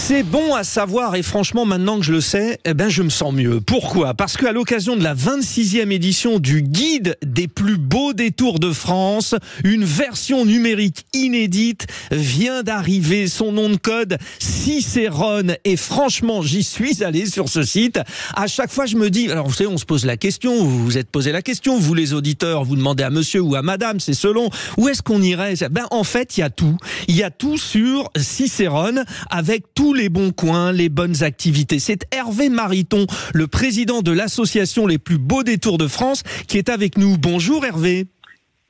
C'est bon à savoir et franchement maintenant que je le sais, je me sens mieux. Pourquoi ? Parce qu'à l'occasion de la 26e édition du guide des plus beaux détours de France, une version numérique inédite vient d'arriver. Son nom de code, Cicérone. Et franchement, j'y suis allé sur ce site. À chaque fois, je me dis, alors vous savez, on se pose la question, vous vous êtes posé la question, vous les auditeurs, vous demandez à monsieur ou à madame, c'est selon, où est-ce qu'on irait ? En fait, il y a tout. Il y a tout sur Cicérone avec tous les bons coins, les bonnes activités. C'est Hervé Mariton, le président de l'association Les Plus Beaux Détours de France, qui est avec nous. Bonjour Hervé.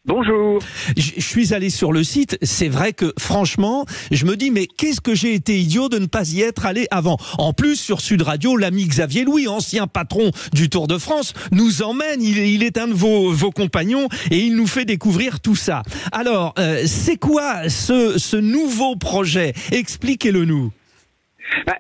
Bonjour. Je suis allé sur le site, c'est vrai que franchement, je me dis mais qu'est-ce que j'ai été idiot de ne pas y être allé avant. En plus, sur Sud Radio, l'ami Xavier Louis, ancien patron du Tour de France, nous emmène, il est un de vos compagnons et il nous fait découvrir tout ça. Alors, c'est quoi ce nouveau projet ? Expliquez-le nous.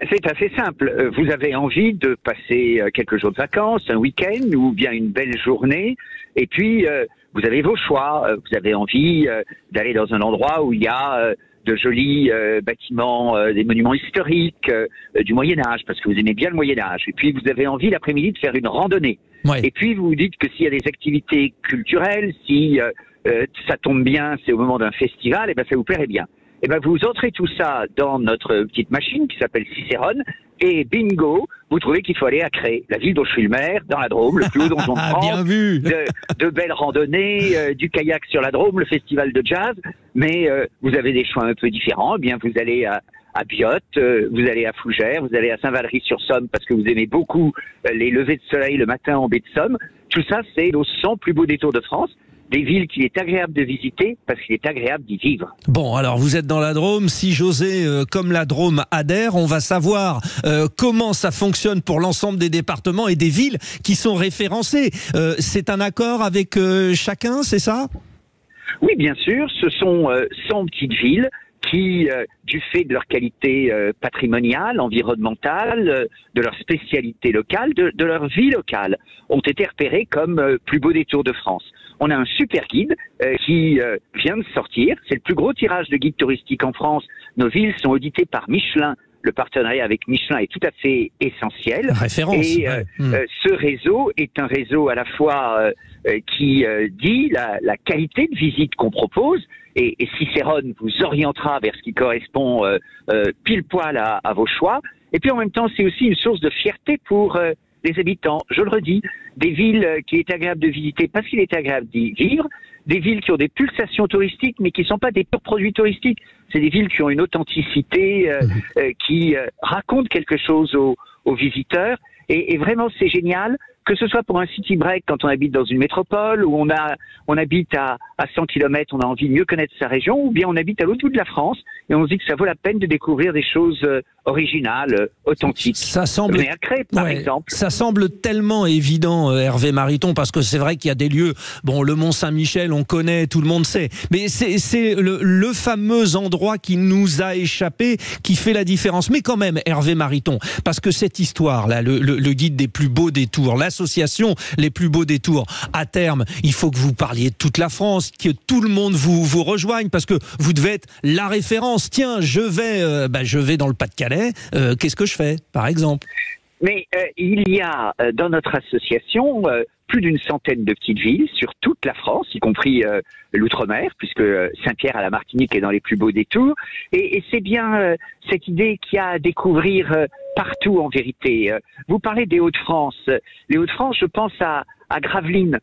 C'est assez simple. Vous avez envie de passer quelques jours de vacances, un week-end ou bien une belle journée, et puis vous avez vos choix. Vous avez envie d'aller dans un endroit où il y a de jolis bâtiments, des monuments historiques, du Moyen-Âge, parce que vous aimez bien le Moyen-Âge. Et puis vous avez envie l'après-midi de faire une randonnée. Ouais. Et puis vous vous dites que s'il y a des activités culturelles, si ça tombe bien, c'est au moment d'un festival, et ça vous plairait bien. Et vous entrez tout ça dans notre petite machine qui s'appelle Cicérone et bingo, vous trouvez qu'il faut aller à Cré, la ville dont je suis le maire, dans la Drôme, le plus haut donjon de France. Bien vu. De belles randonnées, du kayak sur la Drôme, le festival de jazz. Mais vous avez des choix un peu différents. Eh bien, vous allez à Biot, vous allez à Fougères, vous allez à Saint-Valery-sur-Somme parce que vous aimez beaucoup les levées de soleil le matin en baie de Somme. Tout ça, c'est nos 100 plus beaux détours de France. Des villes qu'il est agréable de visiter parce qu'il est agréable d'y vivre. Bon, alors vous êtes dans la Drôme. Si José, comme la Drôme, adhère, on va savoir comment ça fonctionne pour l'ensemble des départements et des villes qui sont référencées. C'est un accord avec chacun, c'est ça ? Oui, bien sûr. Ce sont 100 petites villes qui, du fait de leur qualité patrimoniale, environnementale, de leur spécialité locale, de leur vie locale, ont été repérées comme plus beaux détours de France. On a un super guide qui vient de sortir. C'est le plus gros tirage de guides touristiques en France. Nos villes sont auditées par Michelin. Le partenariat avec Michelin est tout à fait essentiel. Référence. Et ce réseau est un réseau à la fois qui dit la qualité de visite qu'on propose. Et Cicérone vous orientera vers ce qui correspond pile poil à vos choix. Et puis en même temps, c'est aussi une source de fierté pour les habitants. Je le redis, des villes qu'il est agréable de visiter parce qu'il est agréable d'y vivre, des villes qui ont des pulsations touristiques mais qui ne sont pas des purs produits touristiques. C'est des villes qui ont une authenticité, qui racontent quelque chose aux visiteurs. Et vraiment, c'est génial, que ce soit pour un city break quand on habite dans une métropole, où on habite à 100 km, on a envie de mieux connaître sa région, ou bien on habite à l'autre bout de la France et on se dit que ça vaut la peine de découvrir des choses originales, authentiques. Ça semble, à Cré, par exemple. Ça semble tellement évident, Hervé Mariton, parce que c'est vrai qu'il y a des lieux, bon, le Mont-Saint-Michel, on connaît, tout le monde sait, mais c'est le fameux endroit qui nous a échappé, qui fait la différence. Mais quand même, Hervé Mariton, parce que cette histoire-là, le guide des plus beaux détours, l'association Les Plus Beaux Détours, à terme, il faut que vous parliez de toute la France, que tout le monde vous rejoigne, parce que vous devez être la référence. Tiens, je vais dans le Pas-de-Calais, qu'est-ce que je fais, par exemple ? Mais il y a dans notre association plus d'une centaine de petites villes sur toute la France, y compris l'outre-mer, puisque Saint-Pierre à la Martinique est dans les plus beaux détours. Et c'est bien cette idée qu'il y a à découvrir partout en vérité. Vous parlez des Hauts-de-France. Les Hauts-de-France, je pense à Gravelines.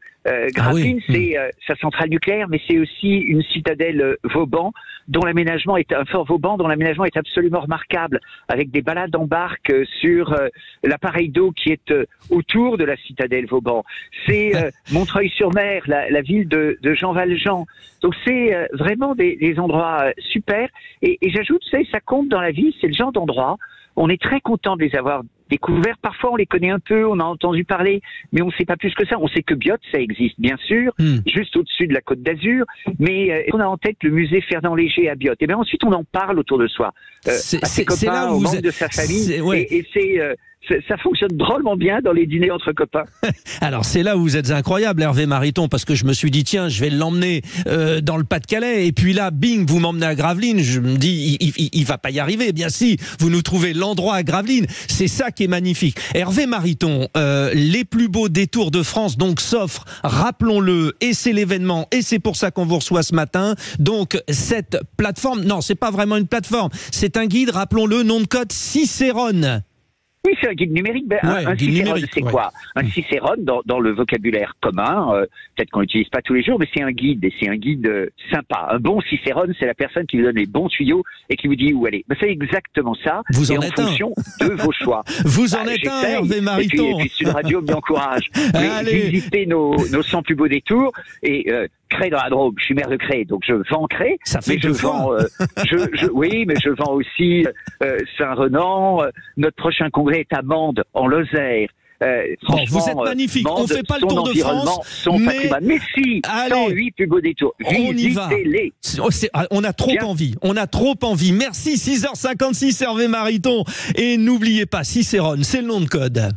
Gravelines, c'est sa centrale nucléaire, mais c'est aussi une citadelle Vauban, dont l'aménagement est un fort Vauban, dont l'aménagement est absolument remarquable, avec des balades en barque sur l'appareil d'eau qui est autour de la citadelle Vauban. C'est Montreuil-sur-Mer, la ville de Jean Valjean. Donc c'est vraiment des endroits super. Et j'ajoute, ça compte dans la vie, c'est le genre d'endroit. On est très content de les avoir découverts. Parfois, on les connaît un peu, on a entendu parler, mais on ne sait pas plus que ça. On sait que Biot, ça existe, bien sûr, juste au-dessus de la Côte d'Azur, mais on a en tête le musée Fernand Léger à Biot. Et bien ensuite, on en parle autour de soi, à ses copains, aux membres de sa famille, et ça fonctionne drôlement bien dans les dîners entre copains. Alors c'est là où vous êtes incroyable, Hervé Mariton, parce que je me suis dit tiens, je vais l'emmener dans le Pas-de-Calais, et puis là, bing, vous m'emmenez à Gravelines. Je me dis il va pas y arriver. Eh bien si, vous nous trouvez l'endroit à Gravelines. C'est ça qui est magnifique. Hervé Mariton, les plus beaux détours de France donc s'offrent, rappelons-le, et c'est l'événement, et c'est pour ça qu'on vous reçoit ce matin. Donc cette plateforme, non, c'est pas vraiment une plateforme, c'est un guide, rappelons-le, nom de code Cicérone. Oui, c'est un guide numérique. Un Cicérone, c'est quoi? Un Cicérone, dans le vocabulaire commun, peut-être qu'on l'utilise pas tous les jours, mais c'est un guide, et c'est un guide sympa. Un bon Cicérone, c'est la personne qui vous donne les bons tuyaux et qui vous dit où aller. C'est exactement ça, vous en et en êtes fonction de vos choix. Vous en êtes un, Hervé Mariton. Et puis Sud Radio m'y encourage. Visitez nos 100 plus beaux détours, et Cré dans la Drôme. Je suis maire de Cré, donc je vends Cré. Ça fait deux fois. Oui, mais je vends aussi Saint-Renan. Notre prochain congrès est à Mende, en Lozère. Bon, vous êtes magnifique. On fait pas le tour de France, mais si, 108 plus beaux détours. On y va. On a trop envie. On a trop envie. Merci. 6h56, Hervé Mariton. Et n'oubliez pas, Cicérone, c'est le nom de code.